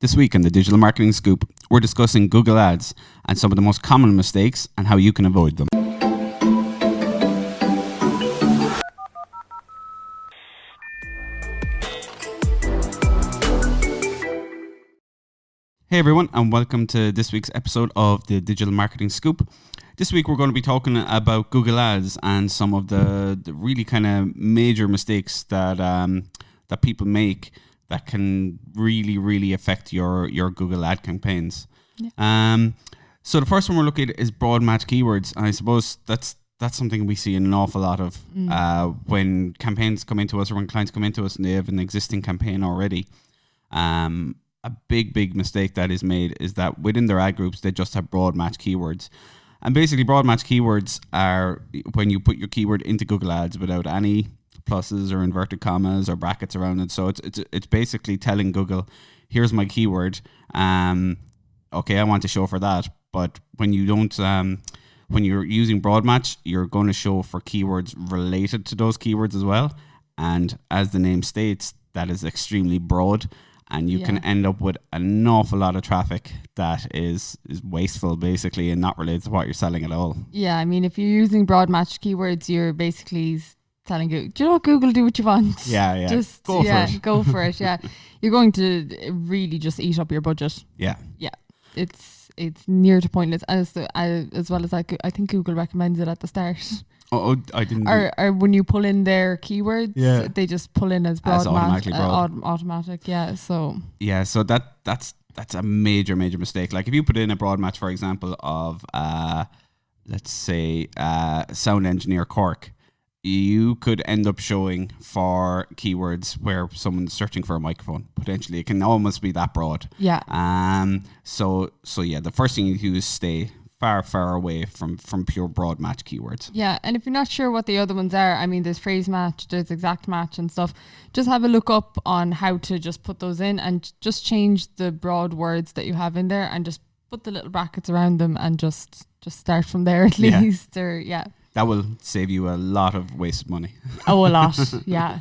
This week on the Digital Marketing Scoop, we're discussing Google Ads and some of the most common mistakes and how you can avoid them. Hey everyone, and welcome to this week's episode of the Digital Marketing Scoop. This week we're going to be talking about Google Ads and some of the really kind of major mistakes that that people make that can really affect your Google ad campaigns. Yeah. So the first one we're looking at is broad match keywords, and I suppose that's something we see an awful lot of when campaigns come into us or when clients come into us and they have an existing campaign already. A big mistake that is made is that within their ad groups, they just have broad match keywords. And basically broad match keywords are when you put your keyword into Google Ads without any pluses or inverted commas or brackets around it. So it's basically telling Google, here's my keyword. Okay, I want to show for that. But when you don't, when you're using broad match, you're going to show for keywords related to those keywords as well. And as the name states, that is extremely broad. And you can end up with an awful lot of traffic that is wasteful, basically, and not related to what you're selling at all. Yeah, I mean, if you're using broad match keywords, you're basically telling Google, do you know what, Google, do what you want. Yeah. Just go for it. Yeah. You're going to really just eat up your budget. Yeah. It's near to pointless. As well as I think Google recommends it at the start. Oh, I didn't. Or when you pull in their keywords, they just pull in as broad match, automatic. Yeah. So that's a major mistake. Like if you put in a broad match, for example, of let's say sound engineer Cork, you could end up showing for keywords where someone's searching for a microphone. Potentially, it can almost be that broad. Yeah. So the first thing you do is stay far away from pure broad match keywords. Yeah, and if you're not sure what the other ones are, I mean, there's phrase match, there's exact match and stuff. Just have a look up on how to just put those in and just change the broad words that you have in there and just put the little brackets around them and just start from there at least. That will save you a lot of wasted money. Oh, a lot, yeah.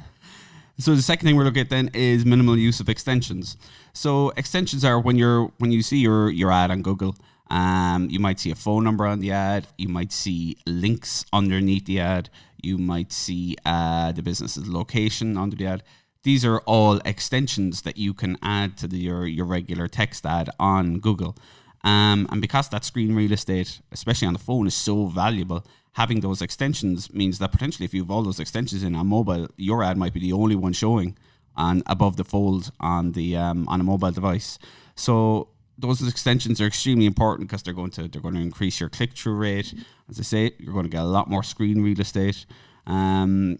So the second thing we're looking at then is minimal use of extensions. So extensions are when you see your ad on Google. You might see a phone number on the ad. You might see links underneath the ad. You might see the business's location under the ad. These are all extensions that you can add to your regular text ad on Google. And because that screen real estate, especially on the phone, is so valuable, having those extensions means that potentially if you have all those extensions in on mobile, your ad might be the only one showing above the fold on a mobile device. So those extensions are extremely important because they're going to increase your click-through rate. As I say, you're going to get a lot more screen real estate, and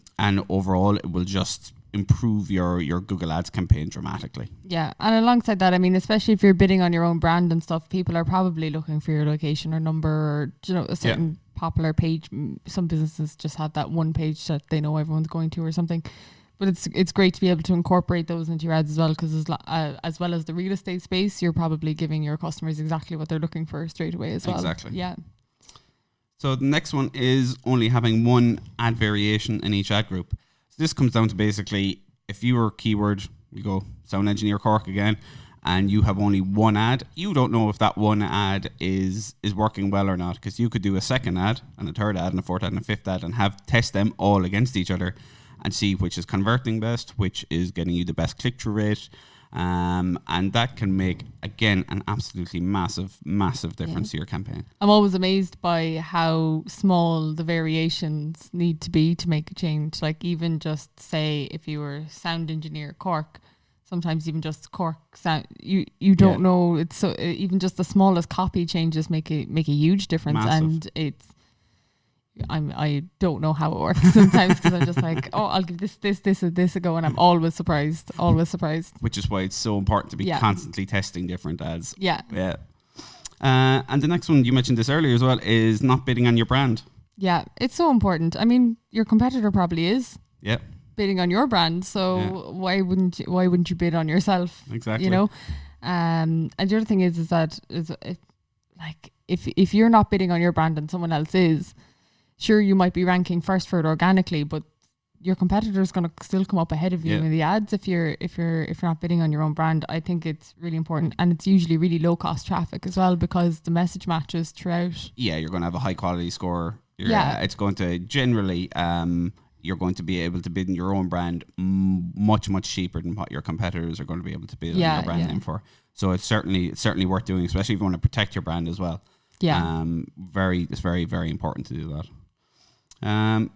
overall, it will just improve your Google Ads campaign dramatically. Yeah, and alongside that, I mean, especially if you're bidding on your own brand and stuff, people are probably looking for your location or number or a certain popular page. Some businesses just have that one page that they know everyone's going to or something. But it's great to be able to incorporate those into your ads as well, because as well as the real estate space, you're probably giving your customers exactly what they're looking for straight away as well. Exactly. Yeah. So the next one is only having one ad variation in each ad group. So this comes down to basically if your keyword, you go sound engineer Cork again, and you have only one ad, you don't know if that one ad is working well or not, because you could do a second ad and a third ad and a fourth ad and a fifth ad and test them all against each other and see which is converting best, which is getting you the best click-through rate. And that can make, again, an absolutely massive difference to your campaign. I'm always amazed by how small the variations need to be to make a change. Like even just say if you were sound engineer Cork, sometimes even just Cork sound, you don't know. It's so even just the smallest copy changes make a huge difference. Massive. And I don't know how it works sometimes because I'm just like, oh, I'll give this a go, and I'm always surprised. Which is why it's so important to be constantly testing different ads. Yeah. And the next one, you mentioned this earlier as well, is not bidding on your brand. Yeah, it's so important. I mean, your competitor probably is. Yeah. Bidding on your brand, so why wouldn't you bid on yourself? Exactly. You know, and the other thing is that if you're not bidding on your brand and someone else is, sure, you might be ranking first for it organically, but your competitor is going to still come up ahead of you in the ads if you're not bidding on your own brand. I think it's really important, and it's usually really low cost traffic as well because the message matches throughout. Yeah, you're going to have a high quality score. It's going to generally you're going to be able to bid in your own brand much cheaper than what your competitors are going to be able to bid on your brand name for. So it's certainly worth doing, especially if you want to protect your brand as well. Yeah. It's very, very important to do that.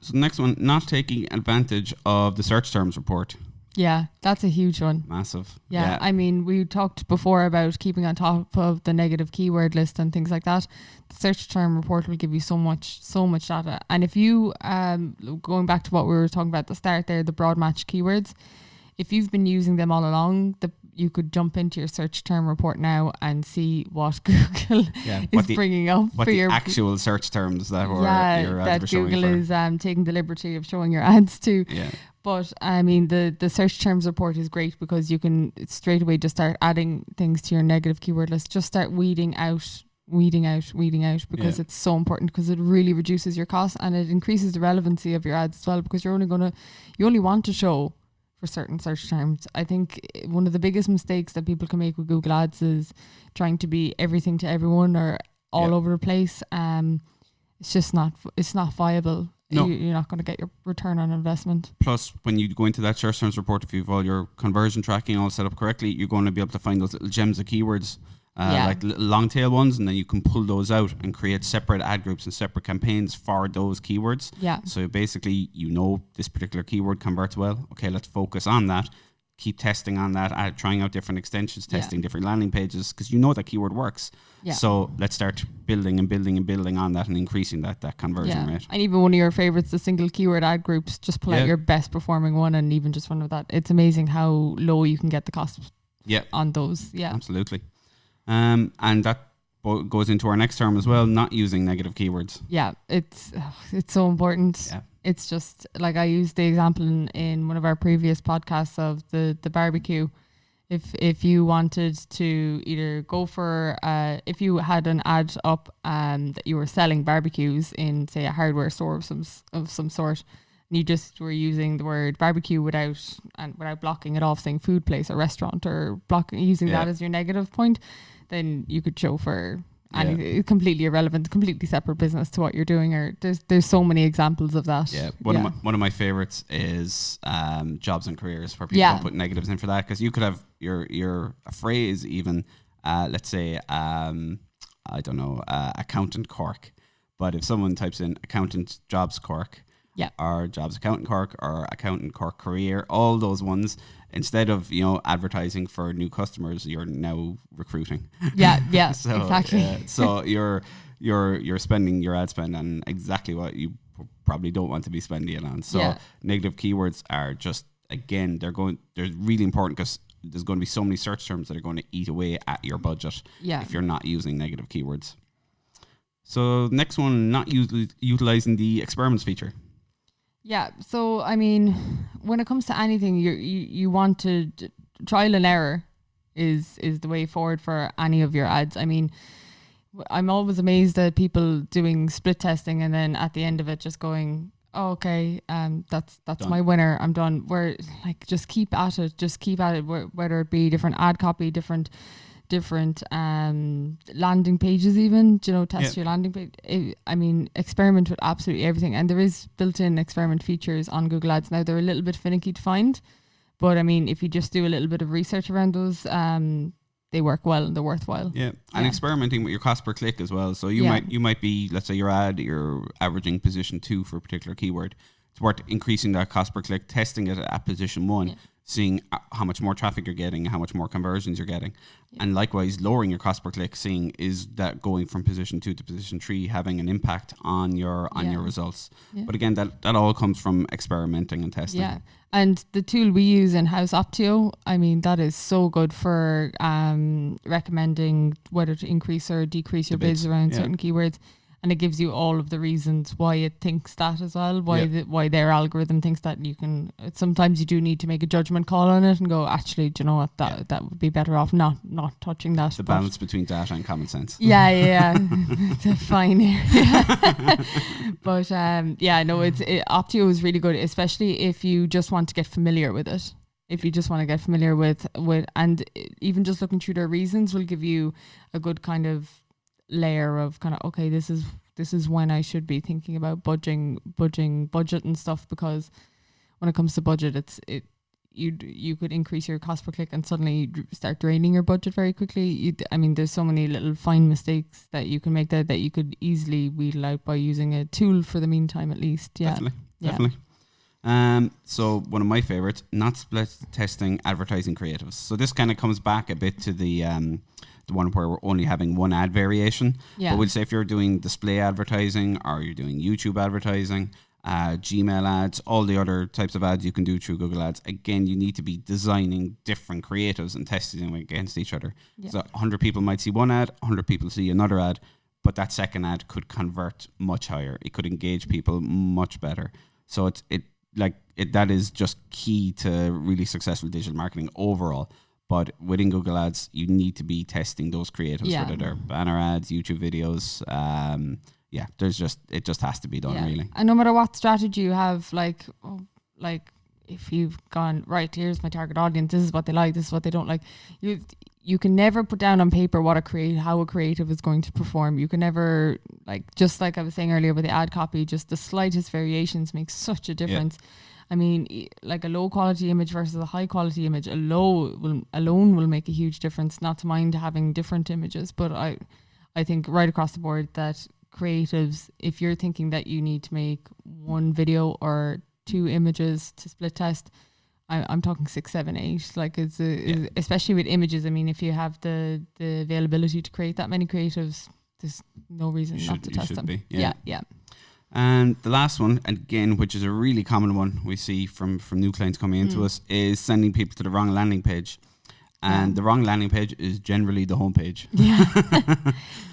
So the next one, not taking advantage of the search terms report. Yeah, that's a huge one. Massive. Yeah, I mean, we talked before about keeping on top of the negative keyword list and things like that. The search term report will give you so much data. And if you, going back to what we were talking about at the start there, the broad match keywords, if you've been using them all along, you could jump into your search term report now and see what Google is bringing up for your actual search terms that your ads were Google is taking the liberty of showing your ads to. Yeah. But I mean, the search terms report is great because you can straight away just start adding things to your negative keyword list. Just start weeding out because it's so important, because it really reduces your costs and it increases the relevancy of your ads as well, because you only want to show for certain search terms. I think one of the biggest mistakes that people can make with Google Ads is trying to be everything to everyone or all over the place. It's just not viable. No. You're not going to get your return on investment. Plus, when you go into that search terms report, if you've all your conversion tracking all set up correctly, you're going to be able to find those little gems of keywords, like little long tail ones, and then you can pull those out and create separate ad groups and separate campaigns for those keywords. Yeah. So basically, this particular keyword converts well. Okay, let's focus on that. Keep testing on that, trying out different extensions, testing different landing pages, because you know that keyword works. Yeah. So let's start building on that and increasing that conversion rate. And even one of your favorites, the single keyword ad groups, just pull out your best performing one and even just one with that. It's amazing how low you can get the cost on those. Yeah, absolutely. And that goes into our next term as well, not using negative keywords. Yeah, it's so important. Yeah. It's just like I used the example in one of our previous podcasts of the barbecue. If you wanted to either go for if you had an ad up that you were selling barbecues in, say, a hardware store of some sort, and you just were using the word barbecue without blocking it off, saying food place or restaurant, or using that as your negative point, then you could show for and completely irrelevant, completely separate business to what you're doing. Or there's so many examples of that. Yeah, one of my favorites is jobs and careers, where people don't put negatives in for that, because you could have your phrase even, let's say I don't know, accountant Cork, but if someone types in accountant jobs Cork, or jobs accountant Cork, or accountant Cork career, all those ones, instead of advertising for new customers, you're now recruiting. Yeah, so, exactly. So you're spending your ad spend on exactly what you probably don't want to be spending it on. So negative keywords are just, again, they're really important, because there's going to be so many search terms that are going to eat away at your budget if you're not using negative keywords. So next one, not utilizing the experiments feature. Yeah, so I mean, when it comes to anything, you want to trial and error is the way forward for any of your ads. I mean, I'm always amazed at people doing split testing and then at the end of it just going, oh, okay, that's done. My winner, I'm done. Where just keep at it, whether it be different ad copy, different landing pages, even test your landing page. I mean, experiment with absolutely everything, and there is built-in experiment features on Google Ads now. They're a little bit finicky to find, but I mean, if you just do a little bit of research around those, they work well and they're worthwhile. And experimenting with your cost per click as well. So you might be, let's say your ad, you're averaging position 2 for a particular keyword. It's worth increasing that cost per click, testing it at position 1, seeing how much more traffic you're getting, how much more conversions you're getting. And likewise, lowering your cost per click, seeing is that going from position 2 to position 3 having an impact on your results. But again, that all comes from experimenting and testing. Yeah. And the tool we use in-house, Optio, I mean, that is so good for recommending whether to increase or decrease your bids around certain keywords. And it gives you all of the reasons why it thinks that as well, why their algorithm thinks that. You can sometimes you do need to make a judgment call on it and go, actually, do you know what, that would be better off not touching that. The balance between data and common sense. Yeah. Fine. But Optio is really good, especially if you just want to get familiar with it. If you just want to get familiar with and even just looking through their reasons will give you a good kind of layer of kind of, okay, this is when I should be thinking about budget and stuff, because when it comes to budget, you could increase your cost per click and suddenly start draining your budget very quickly. There's so many little fine mistakes that you can make that you could easily wheedle out by using a tool for the meantime, at least. Yeah, definitely. So one of my favorites, not split testing advertising creatives. So this kind of comes back a bit to the one where we're only having one ad variation. Yeah. But we'll say if you're doing display advertising or you're doing YouTube advertising, Gmail ads, all the other types of ads you can do through Google Ads. Again, you need to be designing different creatives and testing them against each other. Yeah. So 100 people might see one ad, 100 people see another ad, but that second ad could convert much higher. It could engage people much better. So that is just key to really successful digital marketing overall. But within Google Ads, you need to be testing those creatives, whether they're banner ads, YouTube videos. It just has to be done, really. And no matter what strategy you have, like if you've gone, right, here's my target audience, this is what they like, this is what they don't like, you can never put down on paper how a creative is going to perform. You can never, just like I was saying earlier with the ad copy, just the slightest variations make such a difference. Yeah. Like a low quality image versus a high quality image alone will make a huge difference. Not to mind having different images, but I think right across the board that creatives, if you're thinking that you need to make one video or two images to split test, I'm talking 6, 7, 8. Especially with images. If you have the availability to create that many creatives, there's no reason not to test them. Yeah. And the last one, again, which is a really common one we see from new clients coming into us, is sending people to the wrong landing page. And the wrong landing page is generally the homepage. Yeah.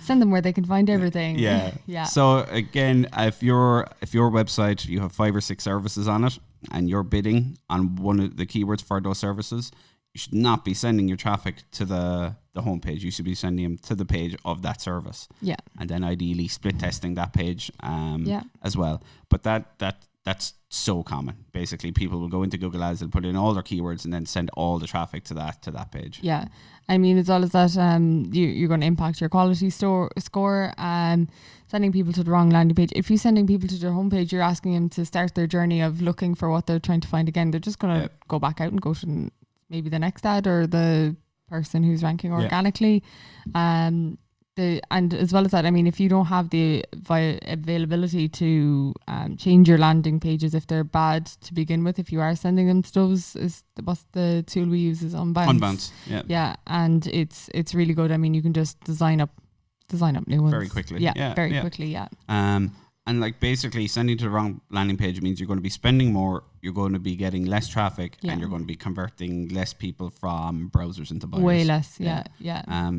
Send them where they can find everything. Yeah. So again, if your website, you have 5 or 6 services on it and you're bidding on one of the keywords for those services, you should not be sending your traffic to the homepage. You should be sending them to the page of that service. Yeah. And then ideally split testing that page as well. But that's so common. Basically, people will go into Google Ads, they'll put in all their keywords and then send all the traffic to that page. Yeah. As well as that, you're going to impact your quality score. Sending people to the wrong landing page. If you're sending people to their homepage, you're asking them to start their journey of looking for what they're trying to find again. They're just going to go back out and go to maybe the next ad or the person who's ranking organically. And as well as that, if you don't have the availability to change your landing pages if they're bad to begin with, if you are sending them to those, what's the tool we use is Unbounce. Unbounce, yeah, and it's really good. You can just design up new ones very quickly. Very quickly. Yeah. And basically sending to the wrong landing page means you're going to be spending more, you're going to be getting less traffic, and you're going to be converting less people from browsers into buyers. Way less, yeah.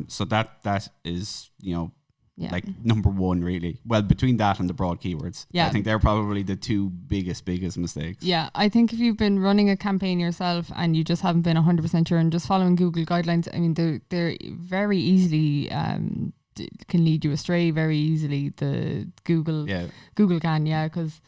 So that is, number one, really. Well, between that and the broad keywords. I think they're probably the two biggest mistakes. Yeah, I think if you've been running a campaign yourself and you just haven't been 100% sure and just following Google guidelines, they're very easily can lead you astray very easily. The Google can, because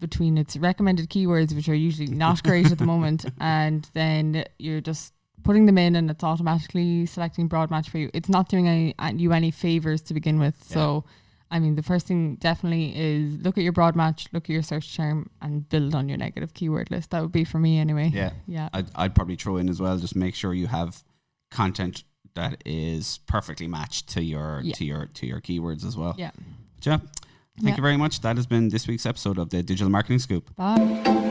between its recommended keywords, which are usually not great at the moment, and then you're just putting them in and it's automatically selecting broad match for you, it's not doing you any favors to begin with. So the first thing definitely is look at your broad match, look at your search term, and build on your negative keyword list. That would be for me anyway. I'd probably throw in as well, just make sure you have content that is perfectly matched to your keywords as well. Thank you very much. That has been this week's episode of the Digital Marketing Scoop. Bye.